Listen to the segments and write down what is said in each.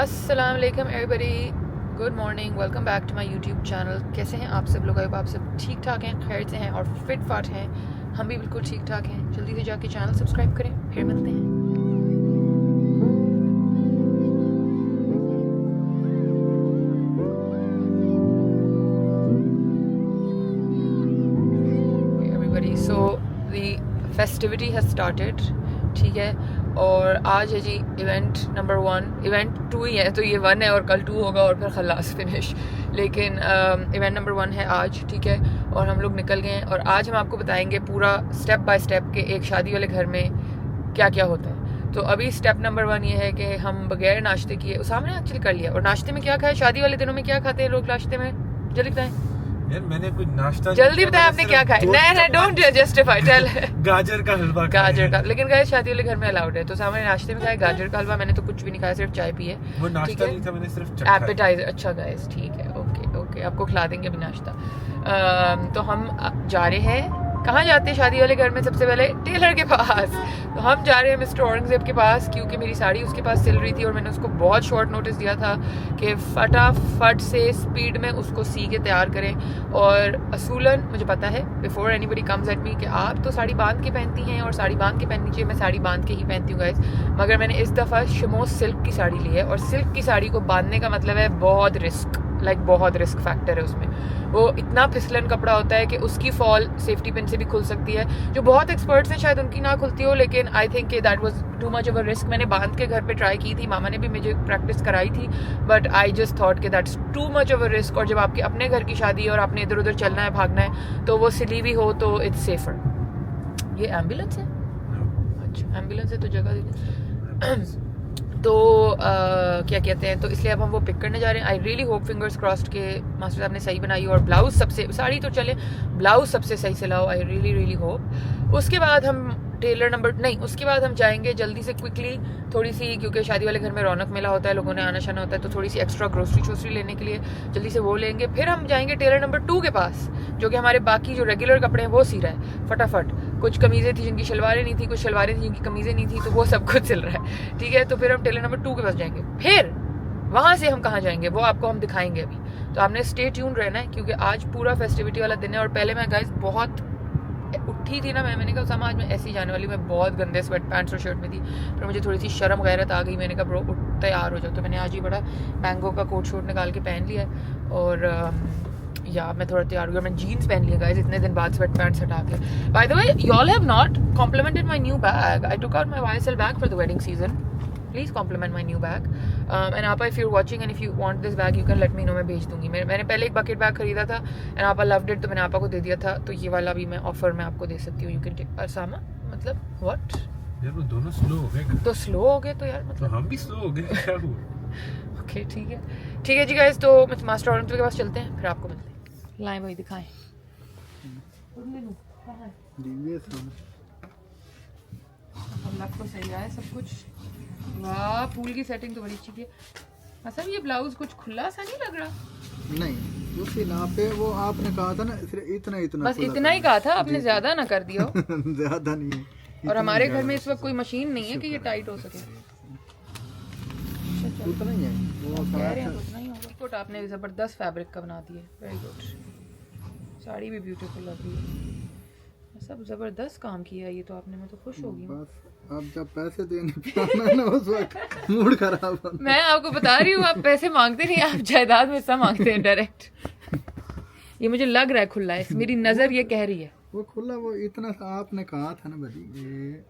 अस्सलाम वालेकुम everybody, good morning, welcome back to my YouTube channel. कैसे हैं आप सब लोग? आप सब ठीक ठाक हैं, खैर से हैं और फिट फाट हैं। हम भी बिल्कुल ठीक ठाक हैं। जल्दी से जाके चैनल सब्सक्राइब करें, फिर मिलते हैं। Everybody, so the festivity has started, ठीक है। और आज है जी इवेंट नंबर 1, इवेंट 2 ही है, तो ये 1 है और कल 2 होगा और फिर खलास फिनिश। लेकिन इवेंट नंबर 1 है आज, ठीक है। और हम लोग निकल गए हैं और आज हम आपको बताएंगे पूरा स्टेप बाय स्टेप के एक शादी वाले घर में क्या क्या होता है। तो अभी स्टेप नंबर 1 ये है कि हम बगैर नाश्ते किए, उसामा ने एक्चुअली कर लिया। और नाश्ते में क्या खाया? शादी वाले दिनों में क्या खाते हैं लोग नाश्ते में? जल्दी बताएं यार, मैंने कुछ नाश्ता जल्दी बताएं आपने क्या खाया? नहीं, डोंट जस्टिफाई, टेल। गाजर का हलवा। गाजर का, लेकिन गाइस शादी वाले घर में अलाउड है। तो सामने नाश्ते में खाया गाजर का हलवा। मैंने तो कुछ भी नहीं खाया, सिर्फ चाय पी है। वो नाश्ता नहीं था, मैंने सिर्फ चखा है। एपेटाइजर। अच्छा गाइस, ठीक है, ओके ओके, आपको खिला देंगे अभी नाश्ता। तो हम जा रहे हैं, कहाँ जाते हैं शादी वाले घर में? सबसे पहले टेलर के पास। तो हम जा रहे हैं मिस्टर औरंगजेब के पास, क्योंकि मेरी साड़ी उसके पास सिल रही थी और मैंने उसको बहुत शॉर्ट नोटिस दिया था कि फटाफट से स्पीड में उसको सी के तैयार करें। और असूलन मुझे पता है, before anybody comes at me, कि आप तो साड़ी बांध के पहनती हैं और साड़ी बांध के पहननी चाहिए। मैं साड़ी बांध के ही पहनती हूँ गाइस, मगर मैंने इस दफ़ा शिमोस सिल्क की साड़ी ली है। और सिल्क की साड़ी को बांधने का मतलब है बहुत रिस्क, बहुत रिस्क फैक्टर है उसमें। वो इतना फिसलन कपड़ा होता है कि उसकी फॉल सेफ्टी पिन से भी खुल सकती है। जो बहुत एक्सपर्ट्स हैं शायद उनकी ना खुलती हो, लेकिन I think that was too much of a risk. मैंने बांध के घर पे ट्राई की थी, मामा ने भी मुझे प्रैक्टिस कराई थी, बट आई जस्ट थॉट कि that's too much of a risk. और जब आपके अपने घर की शादी है और आपने इधर उधर चलना है, भागना है, तो वो सिली भी हो तो इट्स सेफर। ये एम्बुलेंस है? अच्छा, एम्बुलेंस है तो जगह दे। तो क्या कहते हैं, तो इसलिए अब हम वो पिक करने जा रहे हैं। I really hope, fingers crossed, के मास्टर साहब ने सही बनाई और ब्लाउज सबसे, साड़ी तो चले, ब्लाउज सबसे सही सिलाओ। I really really hope. उसके बाद हम टेलर नंबर नहीं, उसके बाद हम जाएंगे जल्दी से क्विकली थोड़ी सी, क्योंकि शादी वाले घर में रौनक मेला होता है, लोगों ने आना शाना होता है, तो थोड़ी सी एक्स्ट्रा ग्रोसरी शोसरी लेने के लिए जल्दी से वो लेंगे। फिर हम जाएंगे टेलर नंबर 2 के पास, जो कि हमारे बाकी जो रेगुलर कपड़े हैं वो सी रहा है फटाफट। कुछ कमीज़ें थी जिनकी शलवारें नहीं थी, कुछ शलवारें थी जिनकी कमीज़ें नहीं थी, तो वो सब कुछ सिल रहा है, ठीक है। तो फिर हम टेलर नंबर 2 के पास जाएंगे। फिर वहाँ से हम कहाँ जाएंगे वो आपको हम दिखाएंगे अभी। तो आपने स्टे ट्यून रहना है, क्योंकि आज पूरा फेस्टिविटी वाला दिन है। और पहले मैं गाइस बहुत उठी थी ना, मैंने कहा समाज में ऐसी जाने वाली, मैं बहुत गंदे स्वेट पैंट्स और शर्ट में थी, फिर मुझे थोड़ी सी शर्म गैरत आ गई। मैंने कहा ब्रो तैयार हो जाओ। तो मैंने आज ही बड़ा मैंगो का कोट शोट निकाल के पहन लिया और या मैं थोड़ा तैयार हुआ। मैं जीन्स पहन लिया गाइस इतने दिन बाद स्वेट पैंट्स हटा के। By the way, you all have not complimented my new bag. I took out my YSL bag for the wedding season. Please compliment my new bag. And आपा, if you watching and if you want this bag, you can let me know, मैं भेज दूंगी। मैंने पहले एक bucket bag खरीदा था and आपा लव्ड इट, तो मैंने आपा को दे दिया था। तो ये वाला भी मैं ऑफर में आपको दे सकती हूँ। You can take. असामा मतलब व्हाट? यार वो दोनों स्लो हो गए। तो स्लो हो गए तो यार तो मतलब हम भी स्लो हो गए, क्या हुआ? ओके, ठीक है जी गाइस। तो मास्टर औरंगजेब के पास चलते हैं, फिर आपको मिलते हैं। लाएं भाई, दिखाएं। अल्लाह को सही है सब कुछ। वाह, फूल की सेटिंग तो बड़ी अच्छी की है। मतलब ये ब्लाउज कुछ खुला सा नहीं लग रहा? नहीं, उसी नाप पे वो आपने कहा था ना, सिर्फ इतना बस इतना ही कहा था आपने, ज्यादा ना कर दिया हो। ज्यादा नहीं है। और हमारे घर में इस वक्त कोई मशीन नहीं है कि ये टाइट हो सके। उतना ही है वो कह रहे हैं तो उतना ही होगा। कोट आपने जबरदस्त फैब्रिक का बना दिया, वेरी गुड। साड़ी भी ब्यूटीफुल लग रही है, सब जबरदस्त काम किया है ये तो आपने। मैं तो खुश हो गई हूँ। बस अब जब पैसे देने पे आना ना, उस वक्त मूड खराब होता है। मैं आपको बता रही हूँ, आप पैसे मांगते नहीं, आप जायदाद में हिस्सा मांगते हैं डायरेक्ट। ये मुझे लग रहा है खुला है, मेरी नजर ये कह रही है। वो खुला, वो इतना सा आपने कहा था ना भाई ये।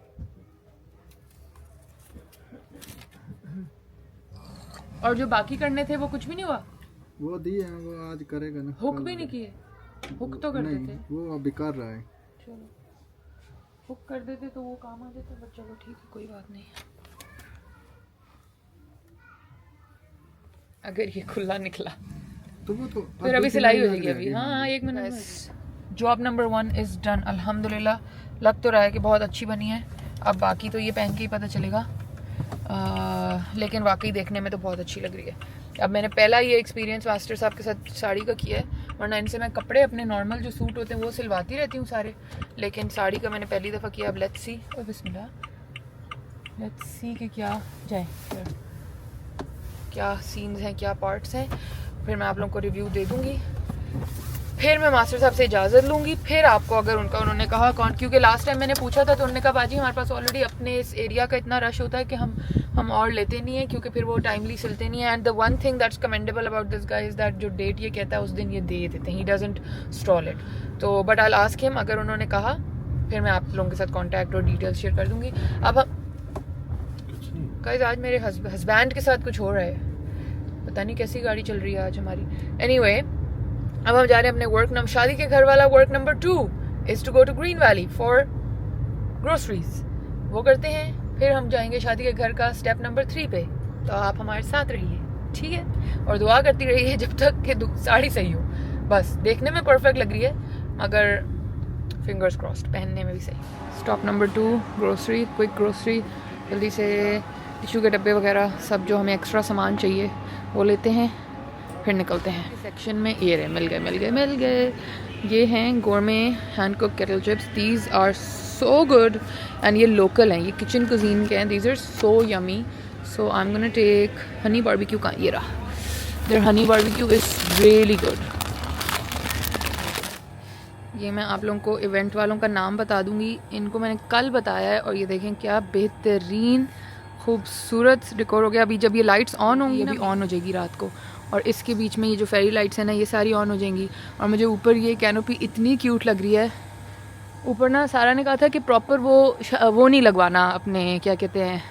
और जो बाकी करने थे वो कुछ भी नहीं हुआ? वो दिए हैं, वो आज करेगा ना। हुक भी नहीं किए? हुक तो कर देते। वो अभी कर रहा है। चलो, हुक कर देते तो वो काम आ जाता, बट चलो ठीक है, कोई बात नहीं है। अगर ये खुला निकला तो वो तो फिर अभी सिलाई हो जाएगी अभी। हाँ, 1 minute. Job number 1 is done अल्हम्दुलिल्लाह। लग तो रहा है कि बहुत अच्छी बनी है। अब बाकी तो ये पहन के ही पता चलेगा, लेकिन वाकई देखने में तो बहुत अच्छी लग रही है। अब मैंने पहला ये एक्सपीरियंस मास्टर साहब के साथ साड़ी का किया है, वरना इनसे मैं कपड़े अपने नॉर्मल जो सूट होते हैं वो सिलवाती रहती हूँ सारे, लेकिन साड़ी का मैंने पहली दफ़ा किया। अब let's see, Bismillah, let's see कि क्या जाए। क्या सीन्स हैं, क्या पार्ट्स हैं, फिर मैं आप लोगों को रिव्यू दे दूँगी। फिर मैं मास्टर साहब से इजाज़त लूँगी, फिर आपको अगर उन्होंने कहा कौन, क्योंकि लास्ट टाइम मैंने पूछा था तो उन्होंने कहा बाजी हमारे पास ऑलरेडी अपने इस एरिया का इतना रश होता है कि हम और लेते नहीं हैं, क्योंकि फिर वो टाइमली सिलते नहीं हैं। And the one thing that's commendable about this guy is that जो डेट ये कहता है उस दिन ये दे देते हैं, ही डजंट स्टॉल इट। तो but I will ask him, अगर उन्होंने कहा फिर मैं आप लोगों के साथ कॉन्टैक्ट और डिटेल्स शेयर कर दूँगी। अब हम गाइस आज मेरे हस्बैंड के साथ कुछ हो रहा है, पता नहीं कैसी गाड़ी चल रही है आज हमारी। एनीवे, अब हम जा रहे हैं अपने वर्क शादी के घर वाला work number 2 is to go to Green Valley for groceries, वो करते हैं। फिर हम जाएंगे शादी के घर का स्टेप नंबर 3 पे। तो आप हमारे साथ रहिए, ठीक है, और दुआ करती रहिए जब तक कि साड़ी सही हो। बस देखने में परफेक्ट लग रही है मगर फिंगर्स क्रॉस्ड पहनने में भी सही। Stop number 2 grocery, quick grocery, जल्दी से टिश्यू के डब्बे वगैरह सब जो हमें एक्स्ट्रा सामान चाहिए वो लेते हैं, फिर निकलते हैं। सेक्शन में ये रहे, मिल गए। ये हैं gourmet hand cook kettle chips, these are so good and ये लोकल हैं, ये किचन कुजीन के हैं, these are so yummy. So I am gonna take honey barbecue का, ये रहा, their honey barbecue is really good. ये मैं आप लोगों को इवेंट वालों का नाम बता दूंगी, इनको मैंने कल बताया है, और ये देखें क्या बेहतरीन खूबसूरत डेकोर हो गया। अभी जब ये लाइट्स ऑन होंगी, अभी ऑन हो जाएगी रात को, और इसके बीच में ये जो फेरी लाइट्स हैं ना ये सारी ऑन हो जाएंगी। और मुझे ऊपर ये कैनोपी इतनी क्यूट लग रही है। ऊपर ना सारा ने कहा था कि प्रॉपर वो नहीं लगवाना, अपने क्या कहते हैं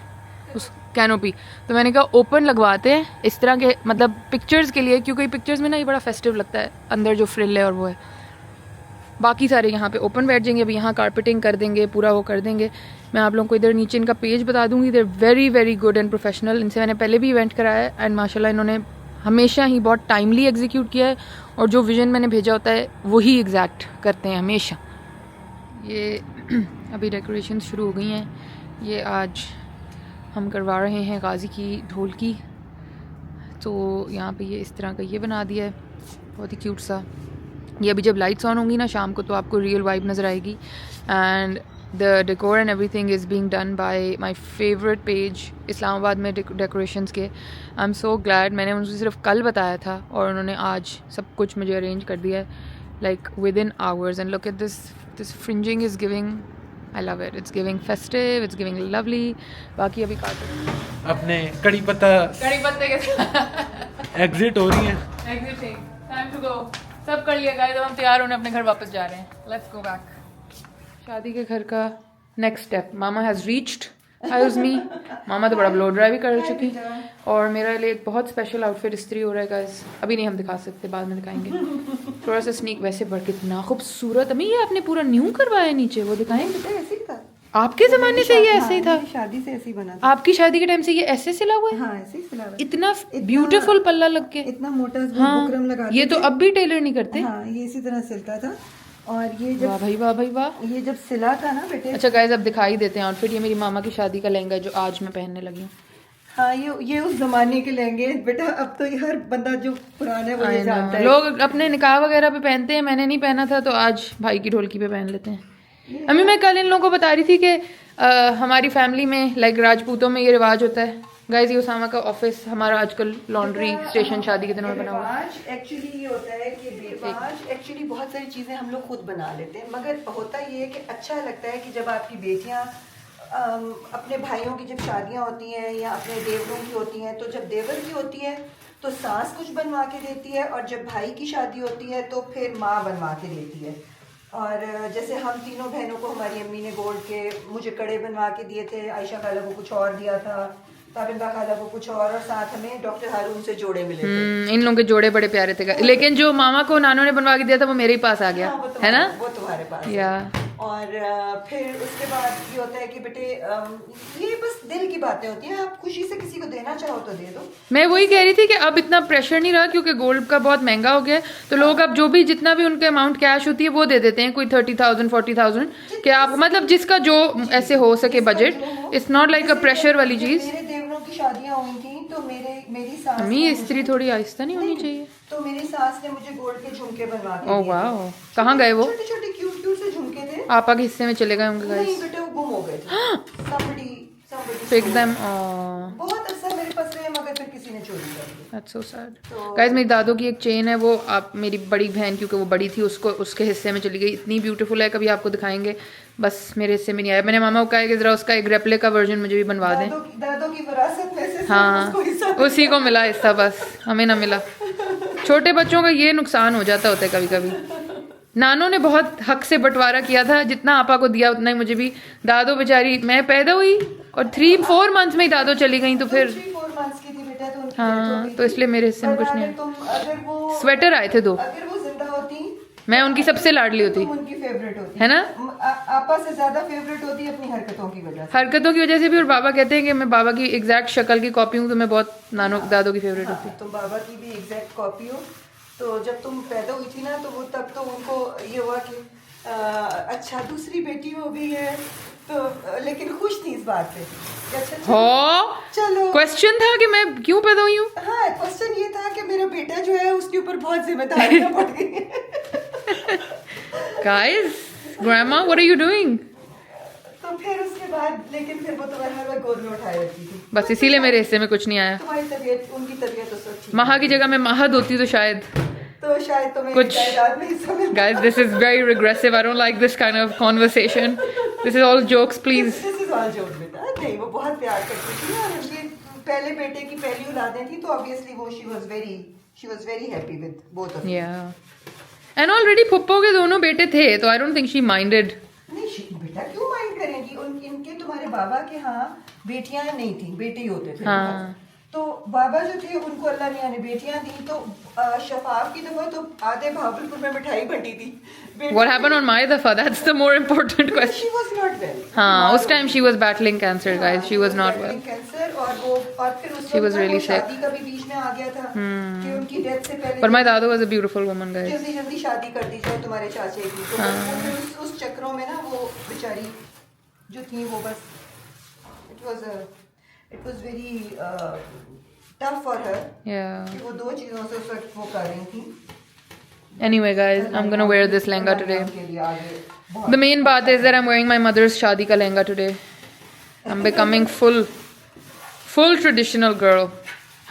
उस कैनोपी, तो मैंने कहा ओपन लगवाते हैं इस तरह के, मतलब पिक्चर्स के लिए, क्योंकि पिक्चर्स में ना ये बड़ा फेस्टिव लगता है, अंदर जो फ्रिल है और वो है। बाकी सारे यहाँ पे ओपन बैठ जाएंगे। अभी यहाँ कारपेटिंग कर देंगे, पूरा वो कर देंगे। मैं आप लोगों को इधर नीचे इनका पेज बता दूंगी, there very very good and professional. इनसे मैंने पहले भी इवेंट कराया है एंड माशाल्लाह इन्होंने हमेशा ही बहुत टाइमली एग्जीक्यूट किया है, और जो विजन मैंने भेजा होता है वही एग्जैक्ट करते हैं हमेशा। ये अभी डेकोरेशन शुरू हो गई हैं। ये आज हम करवा रहे हैं गाजी की ढोल की, तो यहाँ पे ये इस तरह का ये बना दिया है, बहुत ही क्यूट सा। ये अभी जब लाइट्स ऑन होंगी ना शाम को तो आपको रियल वाइब नज़र आएगी। And the decor and everything is being done by my favourite page Islamabad में डेकोरेशंस के। आई एम सो ग्लैड, मैंने उनसे सिर्फ कल बताया था और उन्होंने आज सब कुछ मुझे अरेंज कर दिया है, like with in hours. And look at this fringing is giving, I love it, it's giving festive, it's giving lovely. बाकी अभी काट अपने कड़ी पत्ते के साथ एग्जिट हो रही है, एग्जिटिंग, टाइम टू गो। सब कर लिया गाइस, अब हम तैयार होने अपने घर वापस जा रहे हैं। Let's go back. शादी के घर का नेक्स्ट स्टेप, मामा हैज़ रीच्ड। हाय उज़मी, मामा तो बड़ा ब्लो ड्राई भी कर चुकी, और मेरे लिए एक बहुत स्पेशल आउटफिट इस्त्री हो रहा है गाइस। अभी नहीं हम दिखा सकते, बाद में दिखाएंगे। थोड़ा सा स्नीक, वैसे बड़ कितना खूबसूरत। अम्मी ये आपने पूरा न्यू करवाया नीचे, वो दिखाएंगे। ऐसे ही था, आपके ज़माने से ये ऐसे ही था? शादी से ऐसे ही बना था। आपकी शादी के टाइम से ये ऐसे सिला हुआ है? हाँ, ऐसे ही सिला हुआ है। इतना ब्यूटीफुल पल्ला लग के, इतना मोटा हाँ, बुकरम लगा ये तो अब भी टेलर नहीं करते। हाँ, ये इसी तरह सिलता था। और ये जब वाह भाई वाह भाई वाह, ये जब सिला था ना बेटे। अच्छा गाइस अब दिखाई देते हैं आउटफिट। ये मेरी मामा की शादी का लहंगा है जो आज मैं पहनने लगी हूँ। हाँ, ये उस जमाने के लहंगे बेटा, अब तो हर बंदा जो पुराना है वो ये जानता है। लोग अपने निकाह वगैरह पे पहनते हैं, मैंने नहीं पहना था तो आज भाई की ढोलकी पे पहन लेते हैं। अम्मी मैं कल इन लोगों को बता रही थी कि हमारी फैमिली में लाइक राजपूतों में ये रिवाज होता है। गाइस ये उसामा का ऑफिस हमारा आजकल लॉन्ड्री स्टेशन शादी के दिनों में बना हुआ है। एक्चुअली ये होता है कि बेबाज एक्चुअली बहुत सारी चीज़ें हम लोग खुद बना लेते हैं, मगर होता ये है कि अच्छा लगता है कि जब आपकी बेटियाँ अपने भाइयों की जब शादियाँ होती हैं या अपने देवरों की होती हैं, तो जब देवर की होती है तो सास कुछ बनवा के देती है, और जब भाई की शादी होती है तो फिर माँ बनवा के देती है। और जैसे हम तीनों बहनों को हमारी अम्मी ने गोल्ड के मुझे कड़े बनवा के दिए थे, आयशा खाला को कुछ और दिया था, ताबिंदा खाला को कुछ और साथ हमें डॉक्टर हारून से जोड़े मिले थे। इन लोगों के जोड़े बड़े प्यारे थे, लेकिन जो मामा को नानों ने बनवा के दिया था वो मेरे ही पास आ गया। हाँ, है ना, वो तुम्हारे पास या। और फिर उसके बाद ये होता है कि बेटे ये बस दिल की बातें होती हैं, आप खुशी से किसी को देना चाहो तो दे दो। मैं वही कह रही थी कि अब इतना प्रेशर नहीं रहा क्योंकि गोल्ड का बहुत महंगा हो गया है, तो लोग अब जो भी जितना भी उनके अमाउंट कैश होती है वो दे देते हैं, कोई 30,000 40,000 कि आप मतलब जिसका जो ऐसे हो सके budget. It's not like a pressure वाली चीज। मेरे देवरों की शादियां हुई थी तो मेरी सास अम्मी ये स्त्री थोड़ी आहिस्ता नहीं होनी चाहिए। तो मेरी सास ने मुझे गोल्ड के झुमके बनवा के ओह वाह, कहाँ गए वो? छोटे छोटे क्यूट क्यूट से झुमके थे। आपा के हिस्से में चले गए होंगे नहीं गाइस। बेटे, वो गुम हो गए थे। somebody pick them. बहुत अच्छा मेरे पास रहे, मगर फिर किसी ने चोरी कर That's so sad. तो- Guys, मेरी दादों की एक चेन है, वो आप मेरी बड़ी बहन क्योंकि वो बड़ी थी उसको उसके हिस्से में चली गई। इतनी ब्यूटीफुल है, कभी आपको दिखाएंगे, बस मेरे हिस्से में नहीं आया। मैंने मामा को कहा है कि ज़रा उसका एक रेप्लिका वर्जन मुझे भी बनवा दें। दादों की विरासत में से हाँ, उसको हिस्सा उसी को मिला हिस्सा, बस हमें ना मिला। छोटे बच्चों का ये नुकसान हो जाता होता है कभी कभी। नानों ने बहुत हक से बंटवारा किया था, जितना आपा को दिया उतना ही मुझे भी। दादो बेचारी, मैं पैदा हुई और 3-4 मंथ्स में ही दादो चली गई, तो फिर 3-4 months की थी बेटा, तो उनकी हाँ, death हो गई तो इसलिए मेरे हिस्से में थी। कुछ नहीं अगर तुम अगर वो स्वेटर आए थे 2, अगर वो जिंदा होती मैं उनकी सबसे लाडली होती, तुम उनकी फेवरेट होती है ना? आपा से ज्यादा फेवरेट होती अपनी हरकतों की वजह से। हरकतों की वजह से भी। और बाबा कहते हैं कि मैं बाबा की एग्जैक्ट शक्ल की कॉपी हूँ, तो मैं बहुत नानो दादो की फेवरेट होती। तुम बाबा की भी एग्जैक्ट कॉपी हो। तो जब तुम पैदा हुई थी ना, तो वो तब तो उनको ये हुआ कि अच्छा दूसरी बेटी हो गई है, तो लेकिन खुश थी इस बात पे कि अच्छा चलो। क्वेश्चन था कि मैं क्यों पैदा हुई हूँ। हाँ, क्वेश्चन ये था कि मेरा बेटा जो है उसके ऊपर बहुत जिम्मेदारियां बढ़ गई हैं। Guys, grandma what are you doing? तो फिर उसके बाद लेकिन फिर वो तुम्हारे हर वक्त गोद में उठाए रखती थी। बस इसीलिए मेरे हिस्से में कुछ नहीं आया। तुम्हारी तबीयत, उनकी तबीयत तो सब ठीक महा की जगह मैं महद होती तो शायद तो शायद तुम्हें कुछ- जायदाद में हिस्सा मिलता। Guys, this is very regressive. I don't like this kind of conversation. This is all jokes, please. This is all joke बेटा। नहीं, वो बहुत प्यार करती थी और उनके पहले बेटे की पहली औलादें थी, तो ऑब्वियसली वो she was very happy with both of them। Yeah. And already पुप्पो के दोनों बेटे थे, तो I don't think she minded. नहीं बेटा, क्यों माइंड करेंगी? इनके तुम्हारे बाबा के यहाँ बेटियां नहीं थी, बेटे ही होते थे। हाँ। तो बाबा जो थे उनको अल्लाह मियां ने बेटियां दी, तो शफाफ की दफा तो आधे भावलपुर में मिठाई बंटी थी। What happened on my dafa? That's the more important question. She was not well। हाँ, उस time she was battling cancer, guys. She was not well. Cancer, और फिर उस She was वक्त really वो sick। शादी का भी बीच में आ गया था कि उनकी डेथ से पहले But my dadu was a beautiful woman, guys. जल्दी जल्दी शादी कर दी जाए तुम्हारे चाचे की। तो वो फिर उस चक्रों में ना वो बेचारी जो थी वो बस it was very tough for her Yeah. कि वो 2 चीजों से उस वक्त वो कर रही थी। Anyway, guys, I'm gonna wear this lehenga today. के लिए आगे बहुत- The main baat is that I'm wearing my mother's shadi ka lehenga today. I'm becoming full traditional girl.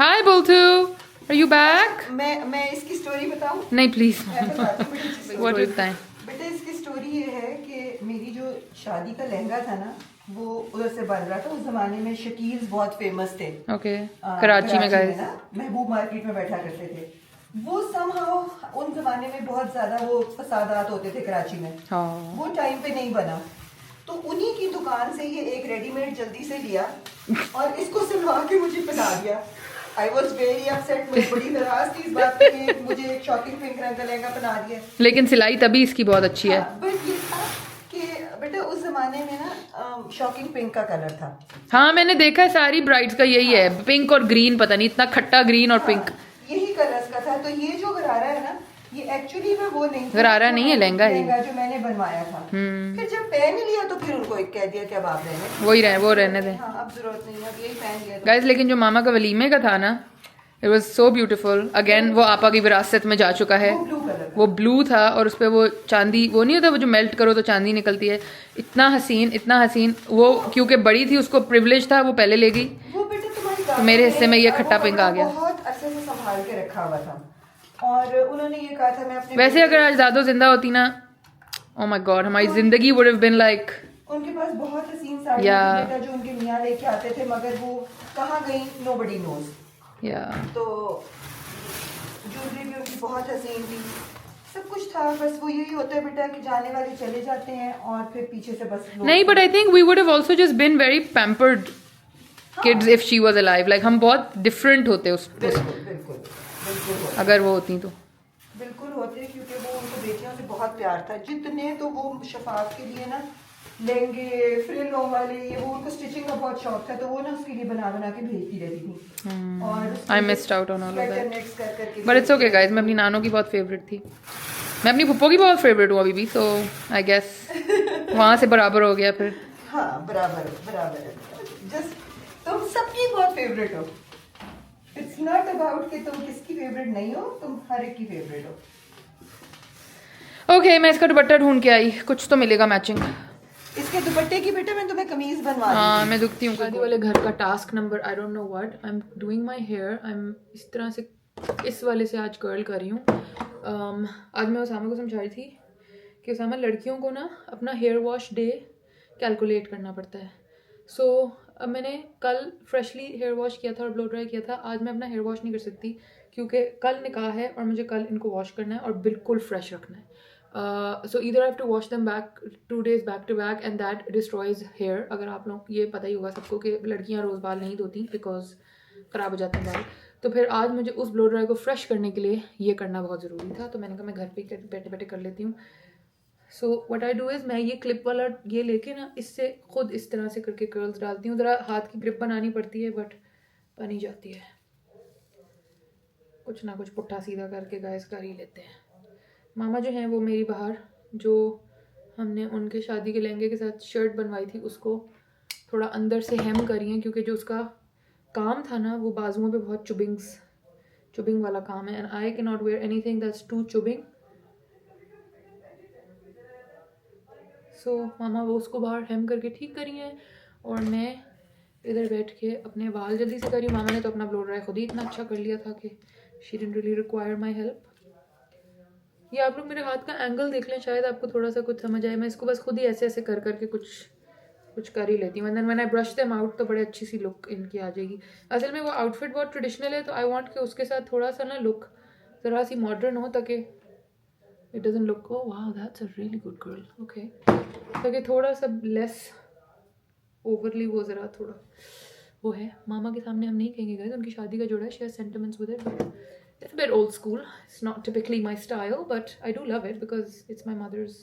Hi, Bultu. Are you back? मैं इसकी story बताऊं? नहीं, please. मैं बताती हूँ बेटी इसकी What is that? बेटा इसकी स्टोरी ये है कि मेरी जो शादी का लहंगा था ना, वो उधर से बन रहा था। उस जमाने में शकील्स बहुत फेमस थे। Okay. कराची में, guys. ना महबूब मार्केट में बैठा करते थे। वो somehow उन जमाने में बहुत ज्यादा वो फसादात होते थे कराची में। हाँ. वो टाइम पे नहीं बना, तो उन्हीं की दुकान से ये एक रेडीमेड जल्दी से लिया और इसको सिलवा के मुझे पहना दिया। आई वॉज वेरी अपसेट, मुझे बड़ी नाराज थी इस बात पे कि मुझे एक शॉकिंग पिंक रंग का लहंगा पहना दिया। लेकिन सिलाई तभी इसकी बहुत अच्छी है। बट ये था कि बेटा उस जमाने में ना शॉकिंग पिंक का कलर था। हाँ, मैंने देखा है सारी ब्राइड्स का यही है, पिंक और ग्रीन, पता नहीं इतना खट्टा ग्रीन और पिंक। यही कलर्स का था। तो ये जो गरारा है ना, ये एक्चुअली में वो नहीं था। गरारा नहीं है, लहंगा है। लहंगा जो मैंने बनवाया था। फिर जब पहन लिया तो फिर उनको एक कह दिया कि अब आप रहने वो रहने दे। हाँ, अब जरूरत नहीं है, अब यही पहन लिया। गाइस, लेकिन जो मामा का वलीमे का था ना, it was so beautiful. Again वो आपा की विरासत में जा चुका है। वो ब्लू कलर, वो ब्लू था और उस पे वो चांदी, वो नहीं होता वो जो मेल्ट करो तो चांदी निकलती है। इतना हसीन। वो क्योंकि बड़ी थी, उसको प्रिविलेज था, वो पहले ले गई। वो बेटा तुम्हारी तो मेरे हिस्से में ये खट्टा पिंक आ गया। बहुत अरसे से संभाल के रखा हुआ था और उन्होंने ये कहा था मैं अपने वैसे अगर आज दादो जिंदा होती ना, ओह माय गॉड, हमारी जिंदगी वुड हैव बीन लाइक। उनके पास बहुत हसीन साड़ी Yeah. थी बेटा जो उनके मियाँ लेके आते थे, मगर वो कहाँ गई नोबडी नोज। या तो ज्वेलरी भी उनकी बहुत हसीन थी, सब कुछ था। बस वो यही होता है बेटा कि जाने वाले चले जाते हैं और फिर पीछे से बस लोग- नहीं, but I think we would have also just been very pampered kids if she was alive. Like हम बहुत डिफरेंट होते उस बिल्कुल होते। अगर वो होती तो। बिल्कुल होते, क्योंकि वो उनको बेटियों से बहुत प्यार था। जितने तो वो शफाफ के लिए ना लहंगे फ्रिलों वाले, ये वो उनको स्टिचिंग का बहुत शौक था, तो वो ना उसके लिए बना के भेजती रहती थी। और I missed out on all of sweater that, knits कर करके बट इट्स ओके गाइस। मैं अपनी नानों की बहुत फेवरेट थी, मैं अपनी पुप्पो की बहुत फेवरेट हूँ अभी भी, सो आई गेस वहाँ से बराबर हो गया फिर। हाँ, बराबर है। जस्ट तुम सबकी बहुत फेवरेट हो। इट्स नॉट अबाउट कि तुम किसकी फेवरेट नहीं हो, तुम हर एक की फेवरेट हो। ओके, मैं इसका दुपट्टा ढूंढ के आई, कुछ तो मिलेगा मैचिंग। इसके दुपट्टे की बेटा मैं तुम्हें कमीज बनवा हाँ मैं दुखती हूँ। शादी वाले घर का task number I don't know what, I am doing my hair, I am इस तरह से इस वाले से आज कर्ल कर रही हूँ। आज मैं उसामा को समझा रही थी कि उसामा लड़कियों को ना अपना हेयर वॉश डे कैलकुलेट करना पड़ता है। सो अब मैंने कल फ्रेशली हेयर वॉश किया था और ब्लो ड्राई किया था, आज मैं अपना हेयर वॉश नहीं कर सकती क्योंकि कल निकाह है और मुझे कल इनको वॉश करना है और बिल्कुल फ्रेश रखना है। So either I have to wash them back 2 days back to back and that destroys hair. अगर आप लोग ये पता ही होगा सबको कि लड़कियां रोज़ बाल नहीं धोती बिकॉज ख़राब हो जाते हैं बाल। तो फिर आज मुझे उस ब्लो ड्राई को फ्रेश करने के लिए ये करना बहुत ज़रूरी था, तो मैंने कहा मैं घर पे बैठे बैठे कर लेती हूँ। So what I do is मैं ये क्लिप वाला ये लेके ना इससे खुद इस तरह से करके कर्ल्स डालती हूँ। ज़रा हाथ की ग्रिप बनानी पड़ती है बट बनी जाती है। कुछ ना कुछ पुट्ठा सीधा करके गाइस कर ही लेते हैं। मामा जो हैं वो मेरी बाहर जो हमने उनके शादी के लहंगे के साथ शर्ट बनवाई थी उसको थोड़ा अंदर से हेम करी हैं क्योंकि जो उसका काम था ना वो बाजुओं पे बहुत चुबिंग वाला काम है and I can not wear anything that's too चुबिंग। सो मामा वो उसको बाहर हेम करके ठीक करी हैं और मैं इधर बैठ के अपने बाल जल्दी से करी। मामा ने तो अपना ब्लो ड्राई खुद ही इतना अच्छा कर लिया था कि she didn't really require my help. ये आप लोग मेरे हाथ का एंगल देख लें, शायद आपको थोड़ा सा कुछ समझ आए। मैं इसको बस खुद ही ऐसे ऐसे कर करके कुछ कर ही लेती हूँ and then when I brush them out तो बड़े अच्छी सी लुक इनकी आ जाएगी। असल में वो आउटफिट बहुत ट्रेडिशनल है तो आई वांट कि उसके साथ थोड़ा सा ना लुक ज़रा सी मॉडर्न हो ताकि it doesn't look oh wow that's a really good girl okay, ताकि थोड़ा सा लेस ओवरली वो ज़रा थोड़ा वो है। मामा के सामने हम नहीं कहेंगे गाइस, उनकी शादी का जोड़ा है, she has sentiments with it. It's a bit old school. It's not typically my style, but I do love it because it's my mother's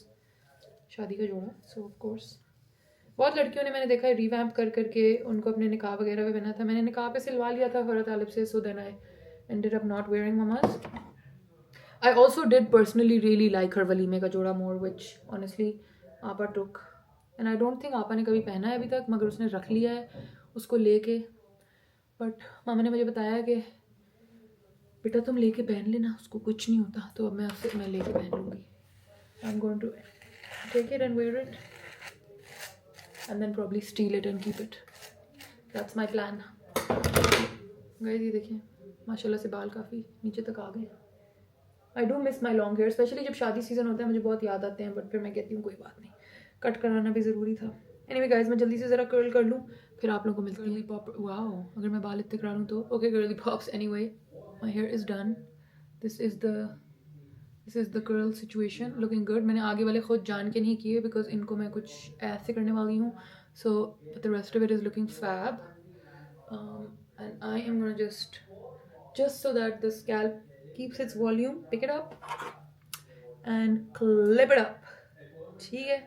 शादी का जोड़ा. So of course. बहुत लड़कियों ने मैंने देखा है रिवैम्प कर करके उनको अपने निकाह वगैरह पे पहना था। मैंने निकाह पे सिलवा लिया था फरहत तालिब से, so then I ended up not wearing mamas. I also did personally really like her वलीमे का जोड़ा more, which honestly आपा took. And I don't think आपा ने कभी पहना है अभी तक, मगर उसने रख लिया है उसको लेके। बट मामा ने मुझे बताया कि बेटा तुम लेके पहन लेना, उसको कुछ नहीं होता। तो अब मैं लेके पहन लूँगी। I am going to take it and wear it and then probably steal it and keep it, that's my plan. Guys ये देखिए माशाल्लाह से बाल काफ़ी नीचे तक आ गए। I do miss my long hair, specially जब शादी सीजन होता है मुझे बहुत याद आते हैं, बट फिर मैं कहती हूँ कोई बात नहीं, कट कराना भी ज़रूरी था। एनीवे गाइस मैं जल्दी से ज़रा कर्ल कर लूँ फिर आप लोगों को मिलती हूँ। पॉप वाओ, अगर मैं बाल इतने करा लूँ तो okay girly pops. Anyway my hair is done. This is the curl situation, looking good. मैंने आगे वाले खुद जान के नहीं किए because इनको मैं कुछ ऐसे करने वाली हूँ, so but the rest of it is looking fab. And I am gonna just so that the scalp keeps its volume, pick it up and clip it up. ठीक है,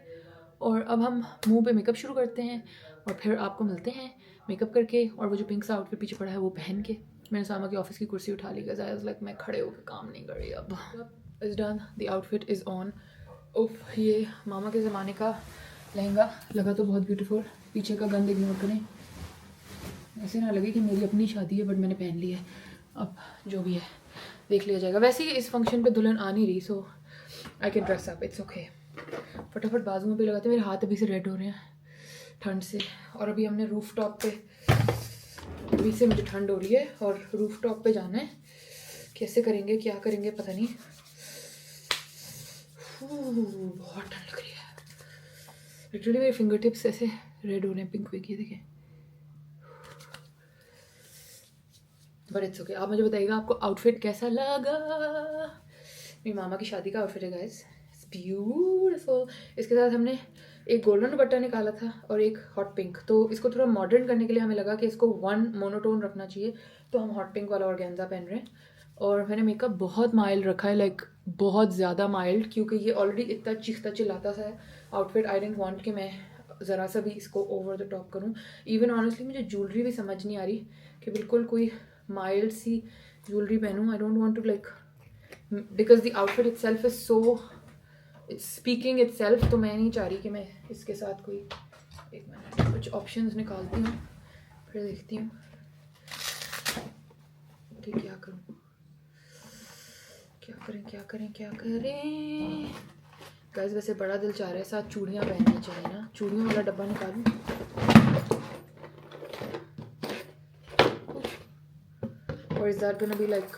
और अब हम मुंह पे मेकअप शुरू करते हैं और फिर आपको मिलते हैं मेकअप करके और वो जो पिंक सा आउटफिट पीछे पड़ा है वो पहन के। मैंने सामा की ऑफिस की कुर्सी उठा ली गाइस, आई वाज लाइक मैं खड़े होकर काम नहीं कर रही। अब is done, the outfit is on. उफ, ये मामा के ज़माने का लहंगा लगा तो बहुत ब्यूटीफुल, पीछे का गंद इग्नोर करें, ऐसे ना लगे कि मेरी अपनी शादी है बट मैंने पहन ली है। अब जो भी है देख लिया जाएगा। वैसे ही इस फंक्शन पे दुल्हन आ नहीं रही, so I can dress up, it's okay. फटाफट बाजुओं पे लगाते, मेरे हाथ अभी से रेड हो रहे हैं ठंड से। और अभी हमने रूफ टॉप पे, अभी से मुझे ठंड हो रही है और रूफ टॉप पे जाना है। कैसे करेंगे क्या करेंगे पता नहीं, बहुत ठंड लग रही है लिटरली। मेरे फिंगर टिप्स ऐसे रेड हो रहे हैं पिंक पिंक, ये देखें। But it's okay. आप मुझे बताइएगा आपको आउटफिट कैसा लगा। मेरी मामा की शादी का आउटफिट है गाइस, इट्स ब्यूटीफुल। इसके साथ हमने एक गोल्डन दुपट्टा निकाला था और एक हॉट पिंक, तो इसको थोड़ा मॉडर्न करने के लिए हमें लगा कि इसको वन मोनोटोन रखना चाहिए, तो हम हॉट पिंक वाला ऑर्गेन्जा पहन रहे हैं। और मैंने मेकअप बहुत माइल्ड रखा है, लाइक बहुत ज़्यादा माइल्ड, क्योंकि ये ऑलरेडी इतना चीखता चिल्लाता सा है आउटफिट। आई डिडंट वांट कि मैं ज़रा सा भी इसको ओवर द टॉप करूँ। इवन ऑनेस्टली मुझे ज्वेलरी भी समझ नहीं आ रही कि बिल्कुल कोई माइल्ड सी ज्वेलरी पहनूँ। I don't want to like, because the outfit itself is so it's speaking itself, तो मैं नहीं चाह रही कि मैं इसके साथ कोई, एक मिनट कुछ ऑप्शंस निकालती हूँ फिर देखती हूँ कि क्या करूँ, क्या करें। गाइस वैसे बड़ा दिल चाह रहा है साथ चूड़ियाँ पहननी चाहिए ना, चूड़ियों वाला डब्बा निकालूं। Or is that gonna be like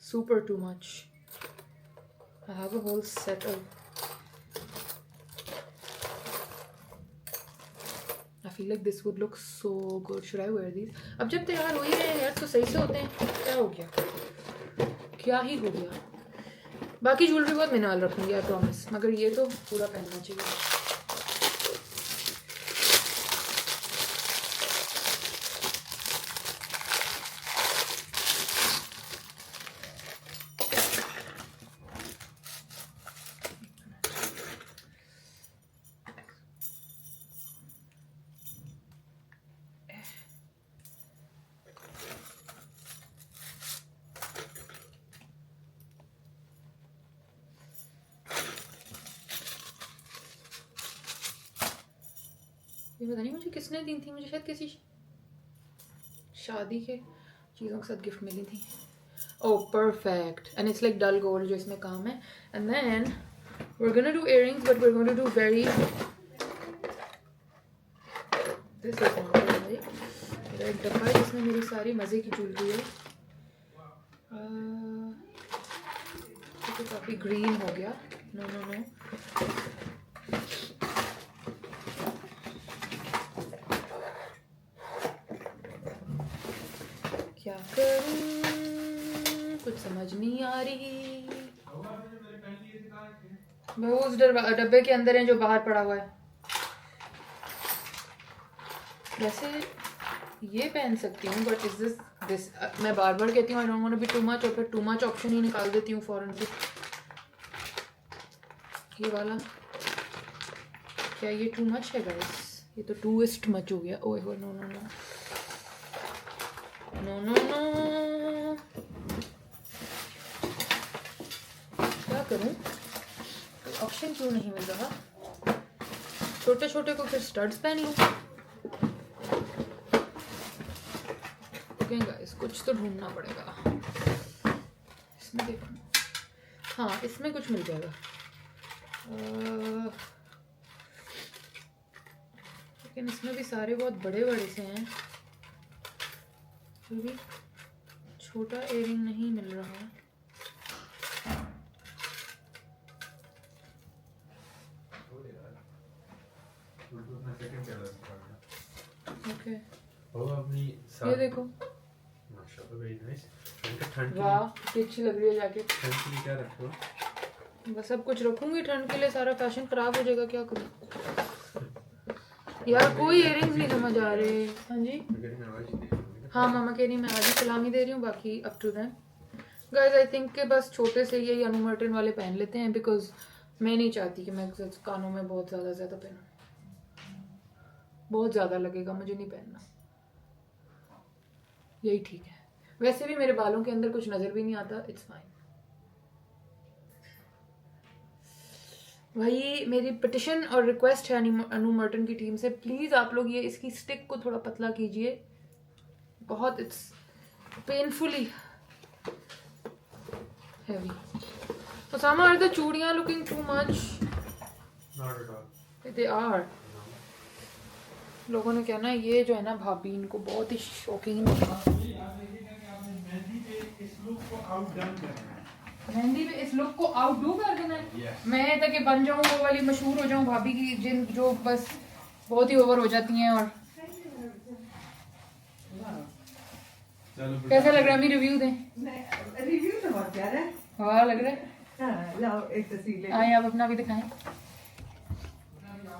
super too much? I have a whole set of. I feel like this would look so good. Should I wear these? अब जब तैयार हो ही रहे हैं यार तो सही से होते हैं। क्या हो गया? क्या ही हो गया? बाकी ज्वेलरी बहुत मिनिमल रखूंगी आई प्रॉमिस, मगर ये तो पूरा पहनना चाहिए। ये पता नहीं मुझे किसने दी थी, मुझे शायद किसी शादी के चीज़ों के साथ गिफ्ट मिली थी। Oh perfect, and it's like dull gold जो इसमें काम है। And then we are gonna do earrings but we are gonna do very this is मेरा एक डब्बा है जिसमें मेरी सारी मज़े की ज्वेलरी है। तो काफ़ी ग्रीन हो गया। नो नो नो क्या करूं कुछ समझ नहीं आ रही। वो उस डब्बे के अंदर है जो बाहर पड़ा हुआ है। वैसे ये पहन सकती हूँ बट इज दिस मैं बार बार कहती हूँ I don't want to be too much और फिर टू मच ऑप्शन ही निकाल देती हूँ फौरन से। ये वाला क्या ये टू मच है गाइस? ये तो टूइस्ट मच हो गया। ओए हो no no no no no no क्या करूं? ऑप्शन क्यों नहीं मिल रहा? छोटे छोटे को फिर स्टड्स पहन लूं। गाइस कुछ तो ढूंढना पड़ेगा। इसमें देखो, हाँ इसमें कुछ मिल जाएगा। लेकिन इसमें भी सारे बहुत बड़े बड़े से हैं, फिर भी छोटा इयररिंग नहीं मिल रहा है। ओके ये देखो, वाह कितनी अच्छी लग रही है जैकेट। क्या रखो? बस सब कुछ रखूंगी ठंड के लिए, सारा फैशन खराब हो जाएगा। क्या करूं यार, कोई इयररिंग्स नहीं समझ आ रहे। हाँ जी हाँ मामा कह रही मैं आज ही सलामी दे रही हूँ, बाकी up to them guys. I think के बस छोटे से यही अनु मर्टन वाले पहन लेते हैं, बिकॉज मैं नहीं चाहती कि मैं कानों में बहुत ज़्यादा पहनूं, बहुत ज़्यादा लगेगा, मुझे नहीं पहनना। यही ठीक है। वैसे भी मेरे बालों के अंदर कुछ नज़र भी नहीं आता, इट्स फाइन। भाई मेरी पिटिशन और रिक्वेस्ट है अनु मर्टन की टीम से, प्लीज़ आप लोग ये इसकी स्टिक को थोड़ा पतला कीजिए, बहुत it's painfully heavy. Osama, are the चूड़ियाँ looking too much? Not at all. They are. लोगों ने कहना है ये जो है ना भाभी इनको बहुत ही शौकीन होगा। मेहंदी पे इस लुक को आउटडू कर देना है। मैं तक बन जाऊँ वो वाली मशहूर हो जाऊँ भाभी की, जिन जो बस बहुत ही ओवर हो जाती हैं। और कैसा लग रहा है? अभी रिव्यू दें। रिव्यू तो बहुत प्यारा है। वाह लग रहा है। हाँ, लाओ एक तस्वीर ले। आए आप अपना भी दिखाएं।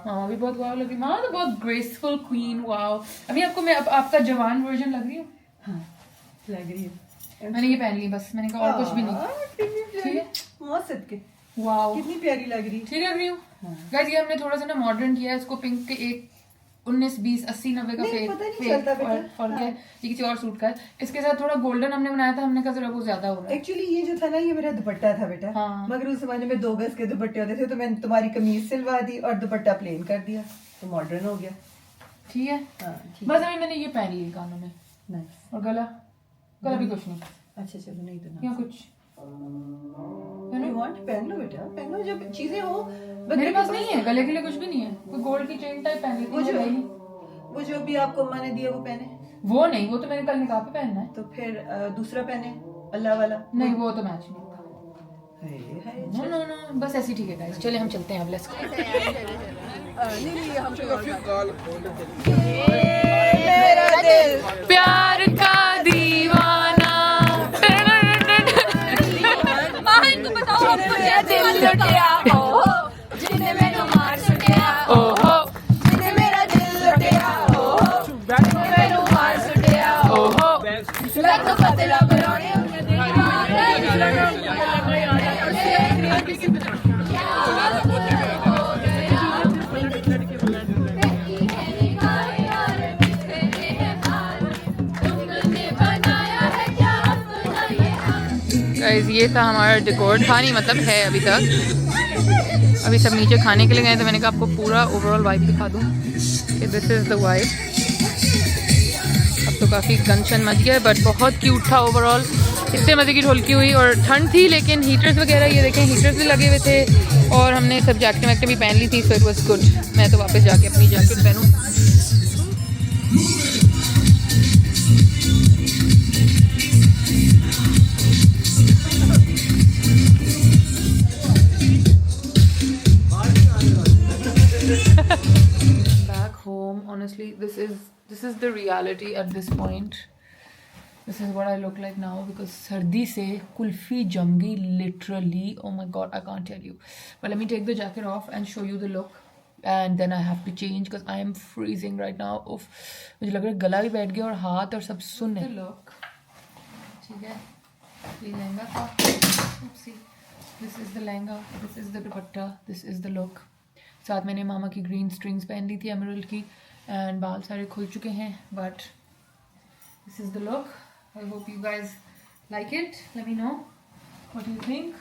मामा भी बहुत वाव लग रही। मामा तो बहुत ग्रेसफुल क्वीन। वाव। अभी आपको मैं आपका जवान वर्जन लग रही हूँ। हाँ लग रही है। मैंने ये पहन ली बस, मैंने कहा और कुछ भी नहीं। ठीक है मौसद के वाव कितनी प्यारी लग रही। ठीक लग रही हूँ गाइस। ये हमने थोड़ा सा ना मॉडर्न किया है इसको, पिंक के एक 19, 20, 80, 90 का फॉल किया। ये किसी और सूट का है। इसके साथ थोड़ा गोल्डन हमने बनाया था, हमने कहा जरा वो ज्यादा हो रहा है। एक्चुअली ये जो था ना ये मेरा दुपट्टा था बेटा। हाँ। मगर उस जमाने में 2 गज के दुपट्टे होते थे, तो मैंने तुम्हारी कमीज सिलवा दी और दुपट्टा प्लेन कर दिया, तो मॉडर्न हो गया। ठीक है बस अभी मैंने ये पहन ली कानों में। नाइस। और गला भी कुछ नहीं। अच्छा चलो नहीं तो या कुछ You want? पहन लो बेटा, पहन लो जब चीजें हो। मेरे पास नहीं है, गले के लिए कुछ भी नहीं है। कोई गोल्ड की चेन टाइप पहन वो लेती जो हूँ। वो जो भी आपको अम्मा ने दिया वो पहने। वो नहीं, वो तो मैंने कल निकाह पे पहनना है। तो फिर दूसरा पहने अल्लाह वाला। नहीं, वो तो मैच नहीं होगा। हाय नो नो नो, बस ऐसे ही ठीक है गाइस। चले हम चलते हैं अब, लेट्स गो। प्यार का दीवाना। दिल लुटिया ओहो, जिन्हें मैनू मार सुटिया ओहो, जिन्हें मेरा दिल लुटिया ओहो, जिन्हें मैनू मार सुटिया ओहो, लग पतला बनाने गाइस। ये था हमारा डेकोर, था नहीं मतलब है अभी तक। अभी सब नीचे खाने के लिए गए तो मैंने कहा आपको पूरा ओवरऑल वाइब दिखा दूँ कि दिस इज़ द वाइब। अब तो काफ़ी गंशन मच गया है बट बहुत क्यूट था ओवरऑल। इतने मज़े की ढोलकी हुई और ठंड थी लेकिन हीटर्स वगैरह ये देखें हीटर्स भी लगे हुए थे और हमने सब जैकेट वैकेट भी पहन ली थी, सो इट वाज गुड। मैं तो वापस जाके अपनी जैकेट पहनूँ। Back home, honestly, this is the reality at this point. This is what I look like now because सर्दी से कुल्फी जम गई literally. Oh my god, I can't tell you. But let me take the jacket off and show you the look. And then I have to change because I am freezing right now. Oof, मुझे लग रहा है गला भी बैठ गया और हाथ और सब सुन है। Look, ठीक है, ये लहंगा था। Oopsie. This is the lehenga, this is the dupatta, this is the look. साथ मैंने मामा की ग्रीन स्ट्रिंग्स पहन ली थी एमरल्ड की एंड बाल सारे खुल चुके हैं but this is the look. I hope you guys like it, late me know what you think.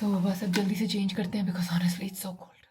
तो बस अब जल्दी से चेंज करते हैं because honestly it's so cold.